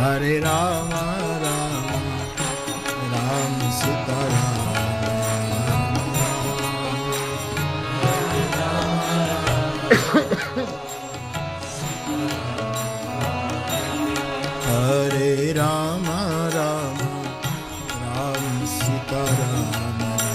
Hare Rama Rama Rama Sita Hare Rama Rama Rama Sita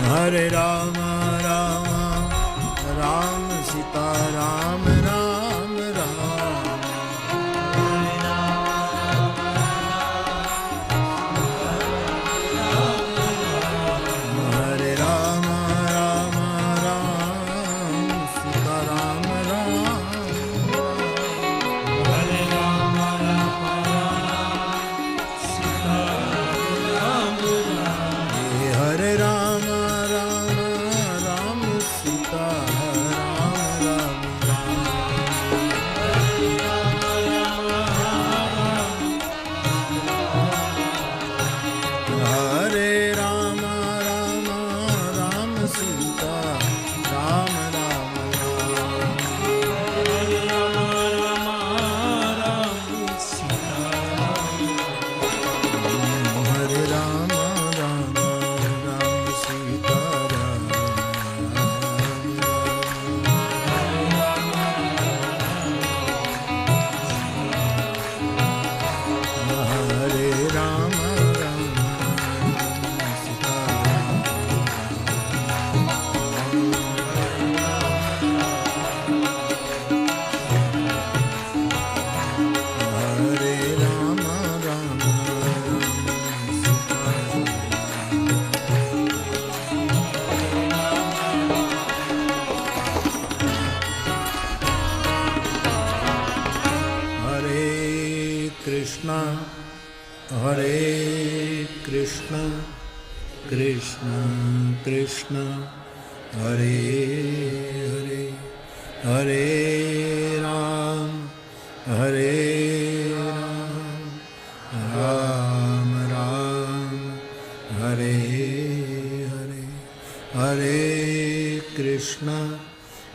Hare Rama Rama Rama Sita Rama Rama Rama Hare Rama Rama Rama Sita Rama Rama Hare Rama Rama Sita Rama Hare Rama Hare Krishna Krishna Krishna Hare Hare Hare Ram Hare Ram Ram Ram Hare Hare Hare Krishna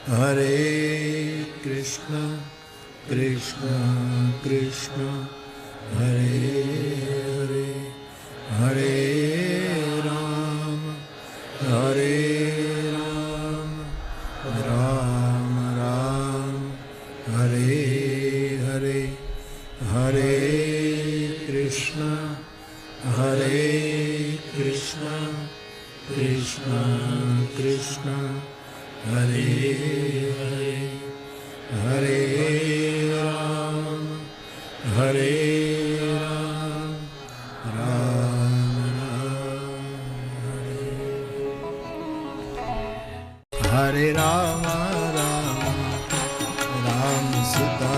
Hare Krishna Krishna Krishna Hare Hare Hare Ram Hare Ram Ram Ram Hare Hare Hare Krishna Hare Krishna Krishna Krishna Hare Hare Hare Ram Hare Ram Ram Ram Hare Rama Rama Rama Sita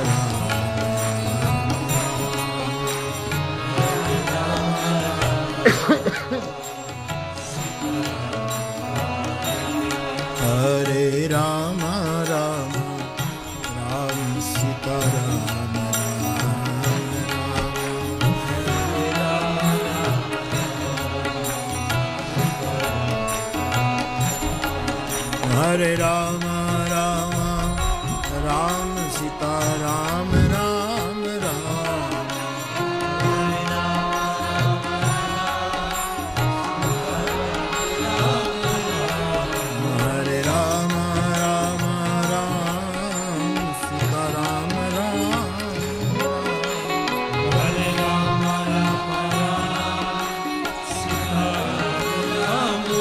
Hare Rama Rama Rama Sita Hare Rama Rama Rama Sita Rama Rama Rama Hare Rama Rama Rama Sita Rama Rama Hare Rama Rama Sita Rama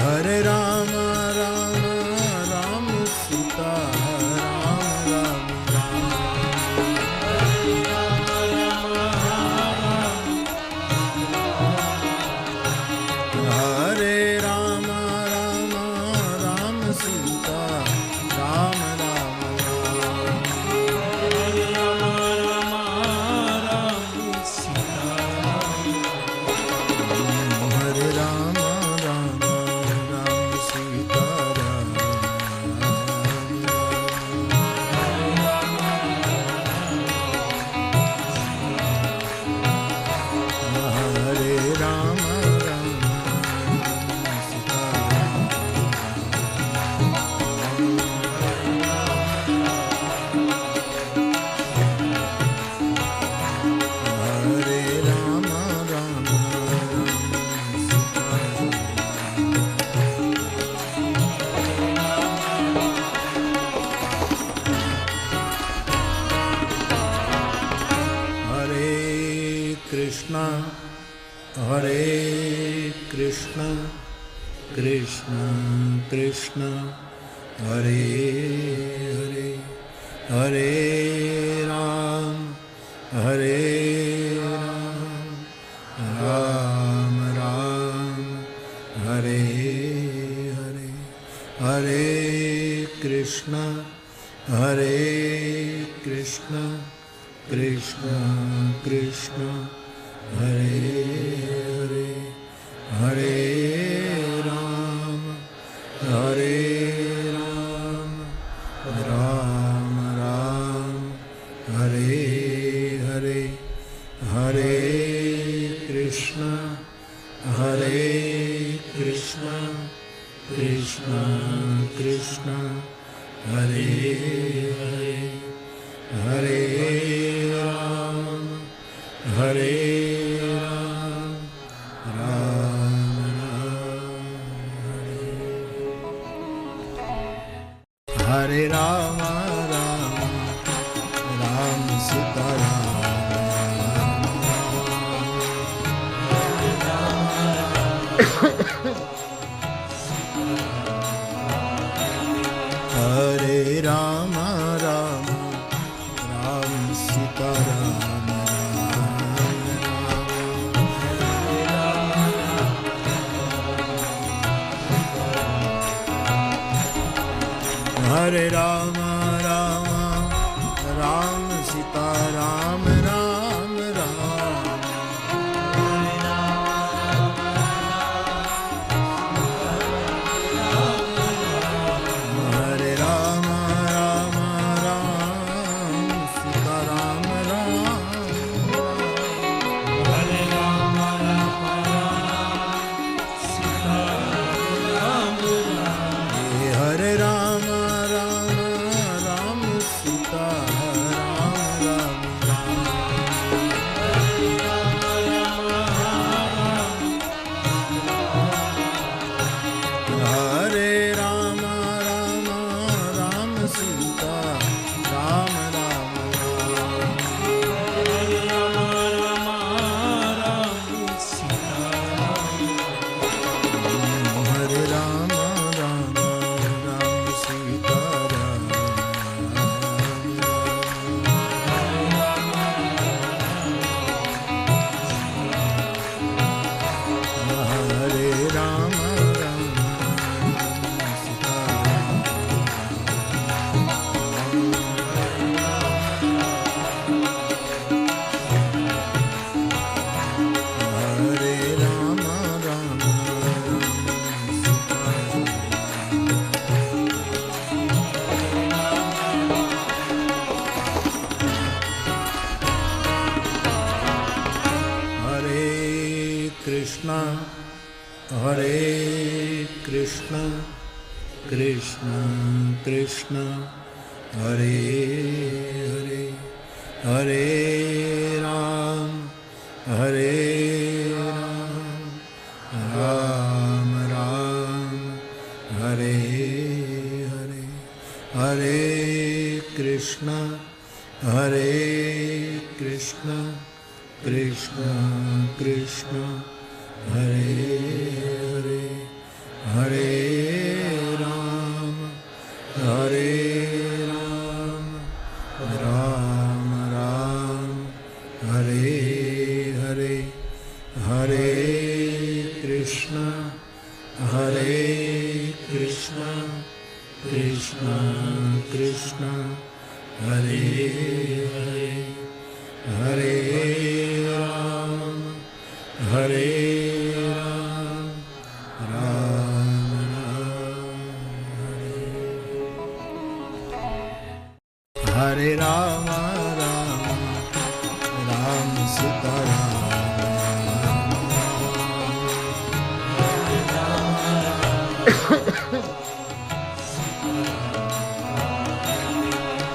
Hare Rama Rama Rama Sita Rama Rama Krishna Krishna Hare Hare Hare Ram Hare Ram Ram Ram Hare Hare Hare Krishna Krishna Krishna Hare Hare Hare Ram Hare Ram Ram Ram Hare Hare Hare Krishna Krishna Krishna Hare Hare Hare Ram Hare Ram Ram Ram Hare Rama Rama Ram Sita Hare Rama Rama Ram Sita Rama Hare Rama Rama Ram Sita Ram Ram Ram Hare Rama Rama Ram Sita Ram Ram Hare Rama Rama Sita Ram Ram Hare Rama Rama Ram Sita Ram Ram Hare Rama Rama Ram Sita Ram Ram Hare Rama Rama Ram Sita Hare Rama Rama Ram Sita Ram Hare Rama Rama Sita Hare Rama Rama Hare Krishna Krishna Krishna Hare Hare Hare Ram Hare Ram Ram Ram Hare Hare Hare Krishna Krishna Krishna Hare Hare Hare Ram Hare Ram Ram Ram Hare Hare Hare Krishna Krishna Krishna Hare Hare Hare Ram Hare Ram Ram Ram Hare Rama Rama Ram Sita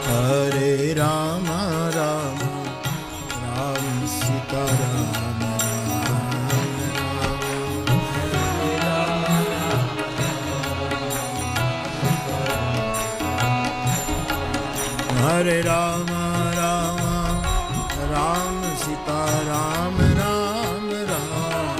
Hare Rama Rama Ram Sita Rama Hare Rama Rama Ram Sita Ram Ram Ram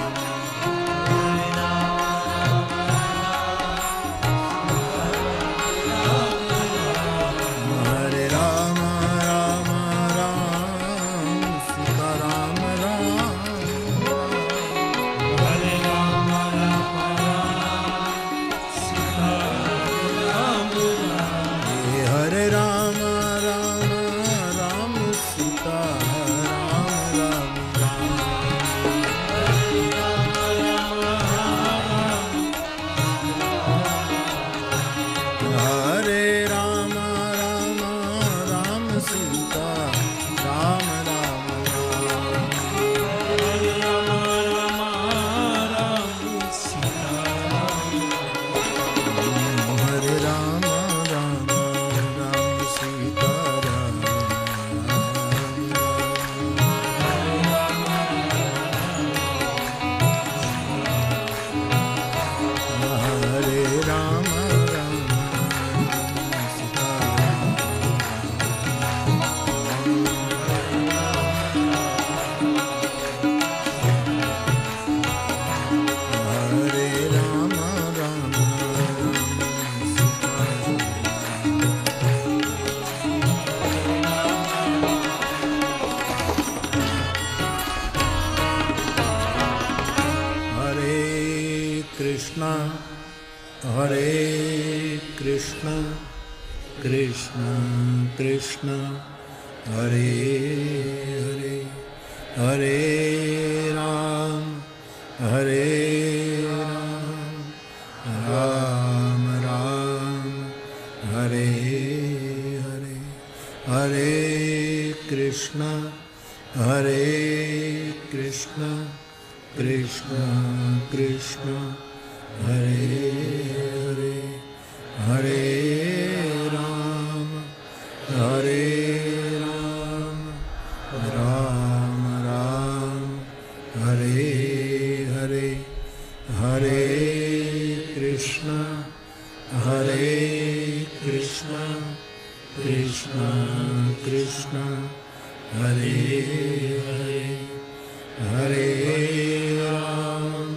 Hare Krishna, Krishna Krishna, Hare Hare, Hare Ram, Hare Ram, Ram Ram, Hare Hare, Hare Krishna, Hare Krishna, Krishna Krishna, Hare Hare, Hare Ram, Hare Ram, Ram Ram, Hare Hare, Hare Krishna, Hare Krishna, Krishna Krishna, Hare Hare, Hare Ram,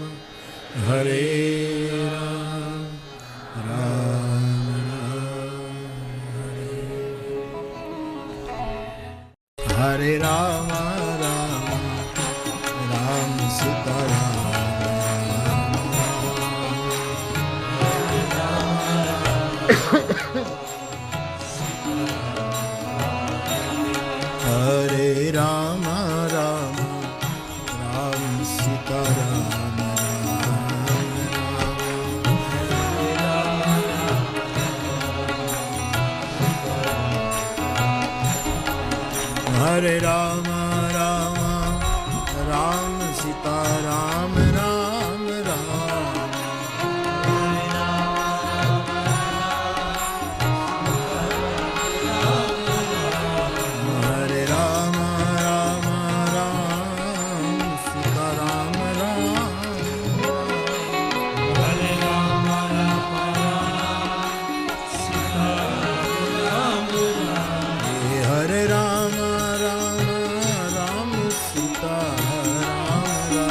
Hare Ram, Ram Ram, Hare Rama, Rama Ram Sita Hare Rama, Rama Ram Sita Rama, Hare Rama, Rama Ram Sita Rama, Ram Ram, Hare Rama, Rama Ram Sita Rama, Ram, Hare Rama, Rama Sita Rama,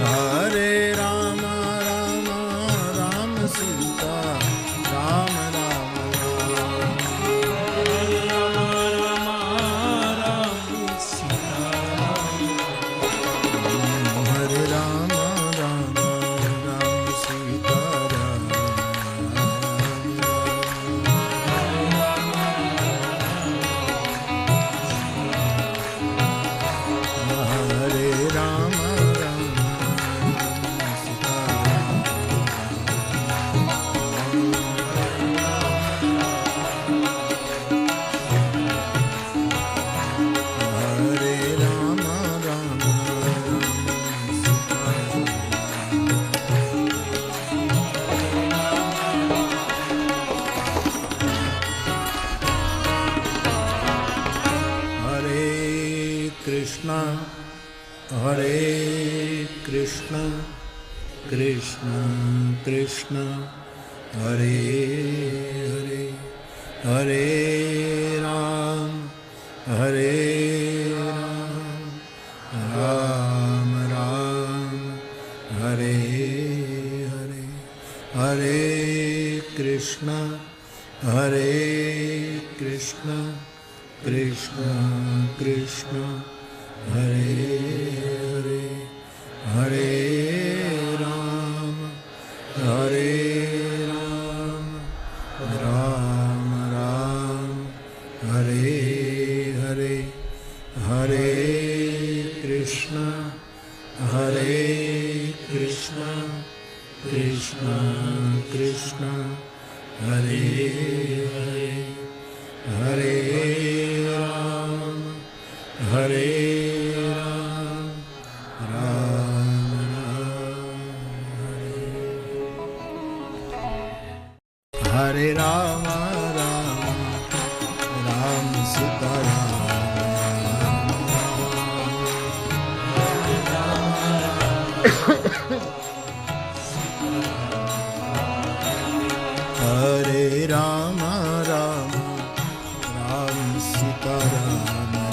Hare Rama, Rama Ram Sita Rama, Hare Rama, Rama Ram Sita Rama, Hare Rama, Rama Ram Sita Rama, Hare Rama, Rama Sita Hare Rama, Rama Hare Krishna, Hare Krishna, Krishna Krishna, Hare Hare, Hare Ram, Hare Ram, Ram Ram, Hare Hare, Hare Krishna, Hare Krishna, Krishna Krishna, Hare Hare, Hare Ram, Hare Ram, Ram Ram, Hare Hare, Hare Krishna, Hare Krishna, Krishna Krishna, Hare Hare, Hare Ram, Hare Ram, Ram Ram, Hare Rama, Rama Ram Sita Hare Rama, Rama Ram Sita Rama,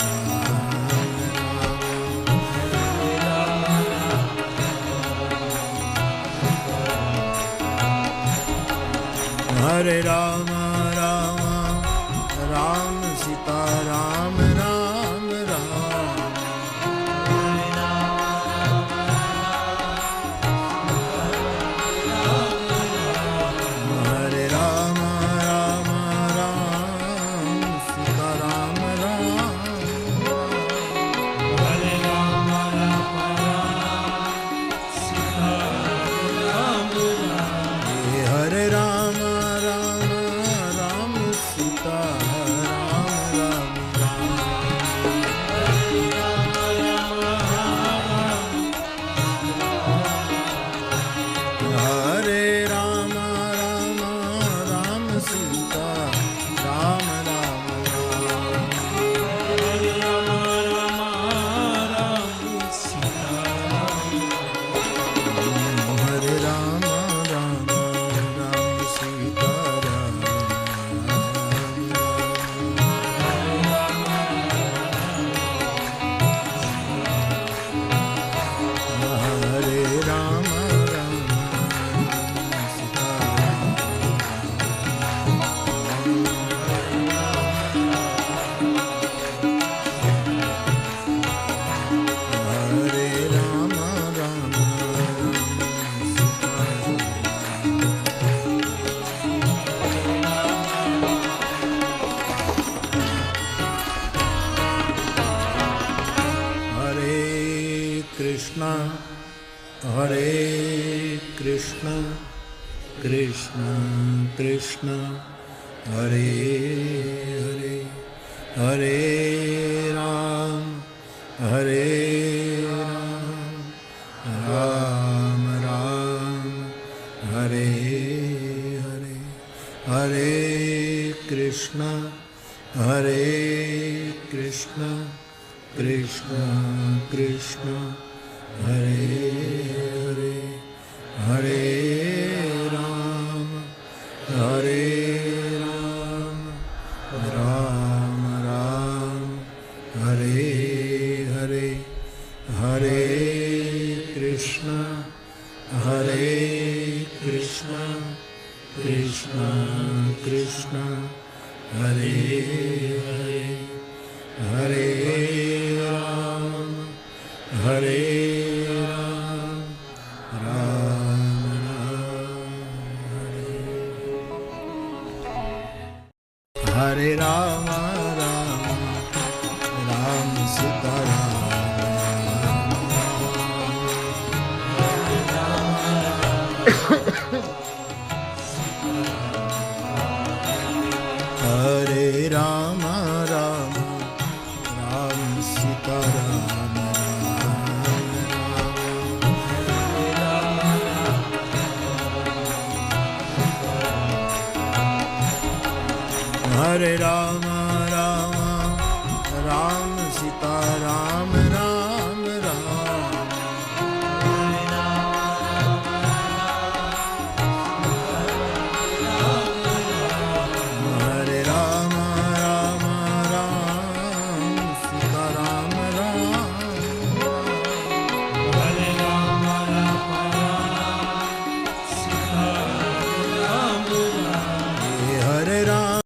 Hare Rama, Rama Ram Sita Rama, Ram Ram, Krishna, Hare Krishna, Krishna Krishna, Hare Hare, Hare Ram, Hare Ram, Ram Ram, Hare Hare, Hare Krishna, Hare Krishna, Krishna Krishna, Hare Hare, Hare Ram, Hare Ram, Ram Ram, Hare Hare, Hare Krishna, Hare Krishna, Krishna Krishna, Hare Hare, Hare Ram, Hare Ram, Ram Ram, Hare Rama, Rama Ram Sita Hare Rama, Rama Ram Sita Rama, Hare Rama, Rama Ram Sita Rama, Ram Ram, Hare Rama, Rama Ram Sita Rama, Ram